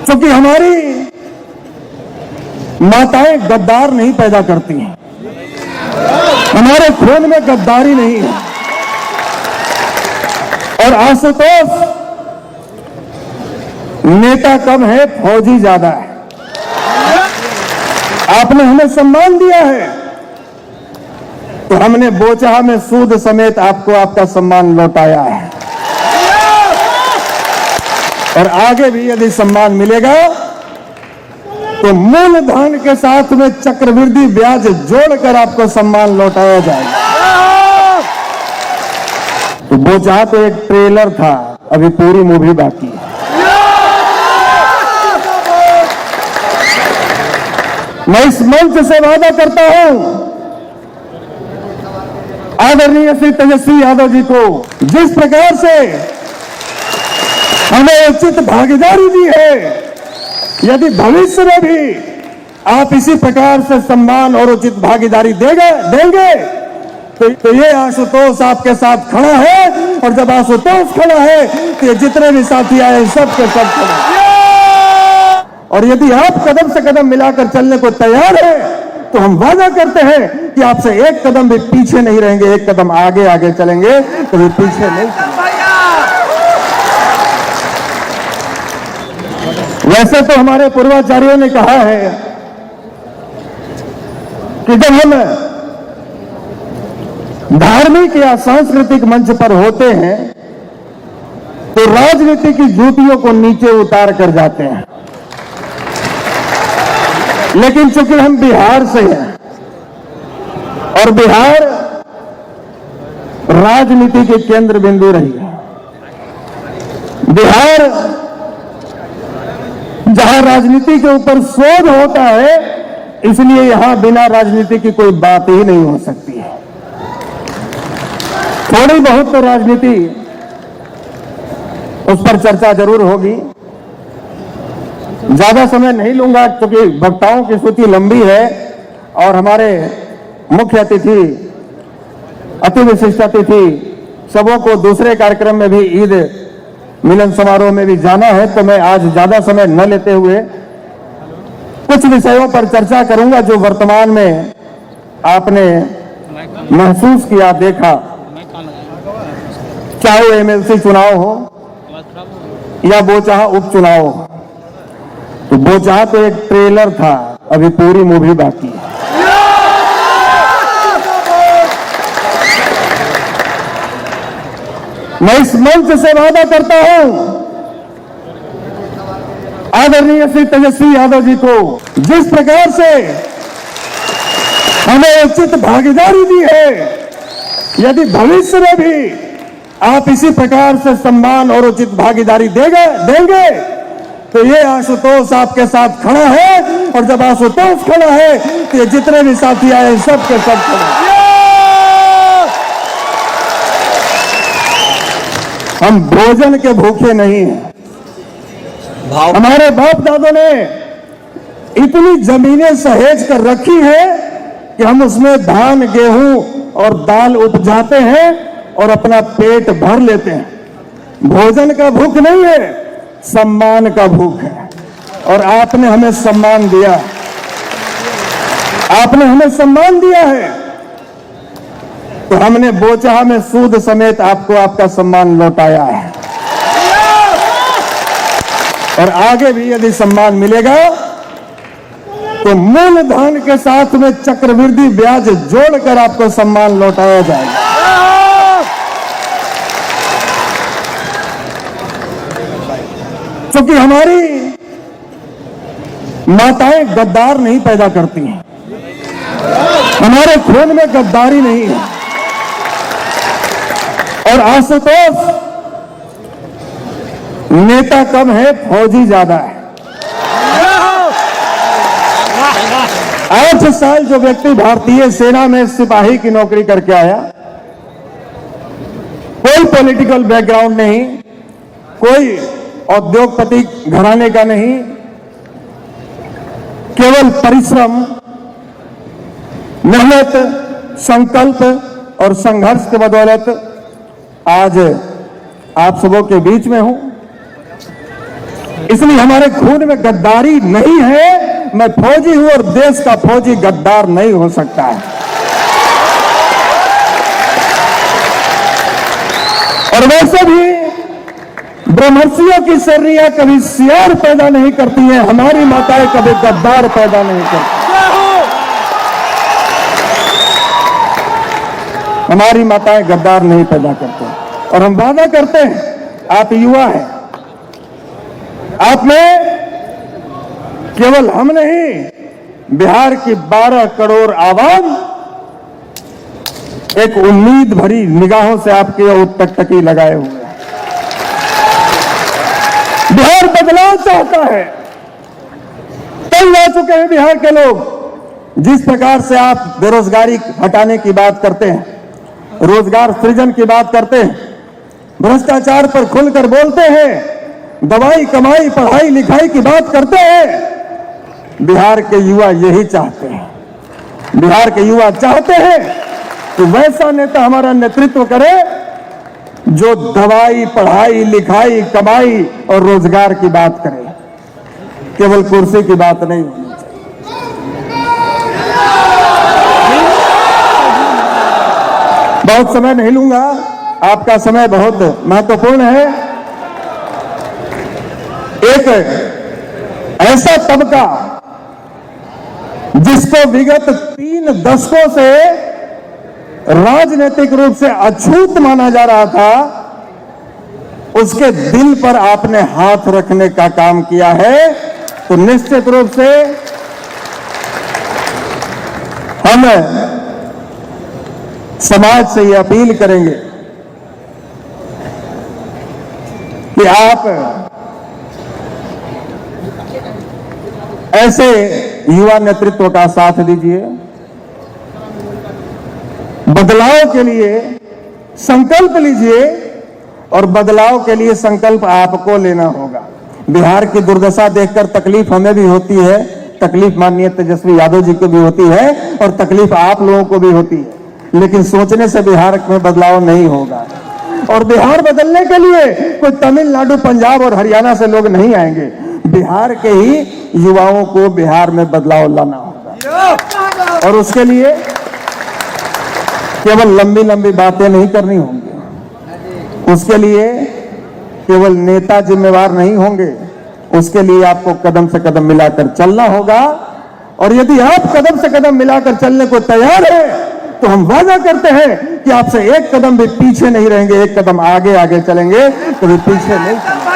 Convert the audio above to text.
क्योंकि हमारी माताएं गद्दार नहीं पैदा करती हैं, हमारे खून में गद्दारी नहीं है। और आशुतोष नेता कम है, फौजी ज्यादा है। आपने हमें सम्मान दिया है तो हमने बोचहा में सूद समेत आपको आपका सम्मान लौटाया है। और आगे भी यदि सम्मान मिलेगा तो मूल धन के साथ में चक्रवृद्धि ब्याज जोड़कर आपको सम्मान लौटाया जाएगा। तो बोचहा तो एक ट्रेलर था, अभी पूरी मूवी बाकी है। मैं इस मंच से वादा करता हूं आदरणीय श्री तेजस्वी यादव जी को, जिस प्रकार से हमें उचित भागीदारी दी है, यदि भविष्य में भी आप इसी प्रकार से सम्मान और उचित भागीदारी देंगे तो ये आशुतोष आपके साथ खड़ा है। और जब आशुतोष खड़ा है तो ये जितने भी साथी आए सबके सब खड़े हैं। और यदि आप कदम से कदम मिलाकर चलने को तैयार है तो हम वादा करते हैं कि आपसे एक कदम भी पीछे नहीं रहेंगे, एक कदम आगे आगे चलेंगे, कभी पीछे नहीं चलेंगे। वैसे तो हमारे पूर्वाचार्यों ने कहा है कि जब हम धार्मिक या सांस्कृतिक मंच पर होते हैं तो राजनीति की जूतियों को नीचे उतार कर जाते हैं। लेकिन चूंकि हम बिहार से हैं और बिहार राजनीति के केंद्र बिंदु रही है, बिहार जहां राजनीति के ऊपर शोध होता है, इसलिए यहां बिना राजनीति की कोई बात ही नहीं हो सकती है। थोड़ी बहुत तो राजनीति उस पर चर्चा जरूर होगी। ज्यादा समय नहीं लूंगा क्योंकि वक्ताओं की सूची लंबी है और हमारे मुख्य अतिथि, अति विशिष्ट अतिथि सबों को दूसरे कार्यक्रम में भी ईद मिलन समारोह में भी जाना है। तो मैं आज ज्यादा समय न लेते हुए कुछ विषयों पर चर्चा करूंगा जो वर्तमान में आपने महसूस किया, देखा, चाहे एमएलसी चुनाव हो या बोचहा उपचुनाव हो। तो बोचहा तो एक ट्रेलर था, अभी पूरी मूवी बाकी है। मैं इस मंच से वादा करता हूं आदरणीय श्री तेजस्वी यादव जी को, जिस प्रकार से हमें उचित भागीदारी दी है, यदि भविष्य में भी आप इसी प्रकार से सम्मान और उचित भागीदारी देंगे तो ये आशुतोष आपके साथ खड़ा है। और जब आशुतोष खड़ा है तो ये जितने भी साथी आए सबके सब खड़े हैं। हम भोजन के भूखे नहीं हैं। हमारे बाप दादों ने इतनी जमीनें सहेज कर रखी है कि हम उसमें धान, गेहूं और दाल उपजाते हैं और अपना पेट भर लेते हैं। भोजन का भूख नहीं है, सम्मान का भूख है। और आपने हमें सम्मान दिया, आपने हमें सम्मान दिया है तो हमने बोचहा में सूद समेत आपको आपका सम्मान लौटाया है। और आगे भी यदि सम्मान मिलेगा तो मूल धन के साथ में चक्रवृद्धि ब्याज जोड़कर आपको सम्मान लौटाया जाएगा। क्योंकि हमारी माताएं गद्दार नहीं पैदा करती हैं, हमारे खून में गद्दारी नहीं है। और आशुतोष नेता कम है, फौजी ज्यादा है। 8 साल जो व्यक्ति भारतीय सेना में सिपाही की नौकरी करके आया, कोई पॉलिटिकल बैकग्राउंड नहीं, कोई औद्योगपति घराने का नहीं, केवल परिश्रम, मेहनत, संकल्प और संघर्ष के बदौलत आज आप सबों के बीच में हूं। इसलिए हमारे खून में गद्दारी नहीं है। मैं फौजी हूं और देश का फौजी गद्दार नहीं हो सकता है। और वैसे भी ब्रह्मर्षियों की शर्रियां कभी सियार पैदा नहीं करती हैं, हमारी माताएं कभी गद्दार पैदा नहीं करती। हमारी माताएं गद्दार नहीं पैदा करते। और हम वादा करते हैं, आप युवा हैं, आप में केवल हम नहीं, बिहार की 12 करोड़ आवाम एक उम्मीद भरी निगाहों से आपके ओर टकटकी लगाए हुए हैं। बिहार बदलाव चाहता है। तंग आ चुके हैं बिहार के लोग। जिस प्रकार से आप बेरोजगारी हटाने की बात करते हैं, रोजगार सृजन की बात करते हैं, भ्रष्टाचार पर खुलकर बोलते हैं, दवाई कमाई पढ़ाई लिखाई की बात करते हैं, बिहार के युवा यही चाहते हैं। बिहार के युवा चाहते हैं कि वैसा नेता हमारा नेतृत्व करे जो दवाई पढ़ाई लिखाई कमाई और रोजगार की बात करे, केवल कुर्सी की बात नहीं होनी चाहिए। बहुत समय नहीं लूंगा, आपका समय बहुत महत्वपूर्ण है। एक ऐसा तबका जिसको विगत 3 दशकों से राजनीतिक रूप से अछूत माना जा रहा था, उसके दिल पर आपने हाथ रखने का काम किया है। तो निश्चित रूप से हम समाज से ये अपील करेंगे कि आप ऐसे युवा नेतृत्व का साथ दीजिए। बदलाव के लिए संकल्प लीजिए और बदलाव के लिए संकल्प आपको लेना होगा। बिहार की दुर्दशा देखकर तकलीफ हमें भी होती है, तकलीफ माननीय तेजस्वी यादव जी को भी होती है और तकलीफ आप लोगों को भी होती है, लेकिन सोचने से बिहार में बदलाव नहीं होगा। और बिहार बदलने के लिए कोई तमिलनाडु पंजाब और हरियाणा से लोग नहीं आएंगे, बिहार के ही युवाओं को बिहार में बदलाव लाना होगा। और उसके लिए केवल लंबी लंबी बातें नहीं करनी होंगी, उसके लिए केवल नेता जिम्मेवार नहीं होंगे, उसके लिए आपको कदम से कदम मिलाकर चलना होगा। और यदि आप कदम से कदम मिलाकर चलने को तैयार है तो हम वादा करते हैं कि आपसे एक कदम भी पीछे नहीं रहेंगे, एक कदम आगे आगे चलेंगे, कभी पीछे नहीं चलेंगे।